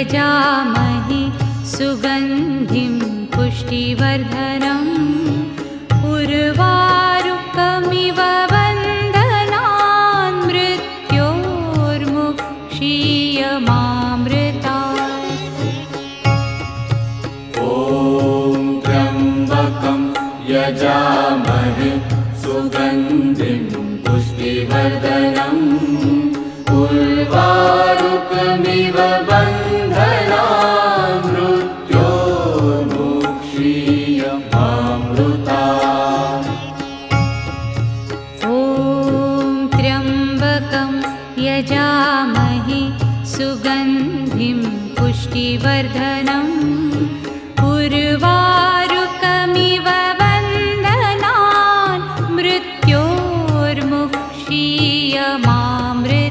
यजामहे सुगन्धिं पुष्टिवर्धनम् उर्वारुकमिव बन्धनान् मृत्योर्मुक्षीयमामृतात्। ॐ त्र्यम्बकं यजामहे सुगन्धिं पुष्टिवर्धनम् उर्वारुकमिव बन्धनान् मृत्योर्मुक्षीयमामृतात्। ॐ त्र्यम्बकं यजामहे सुगन्धिं पुष्टिवर्धनम् उर्वारुकमिव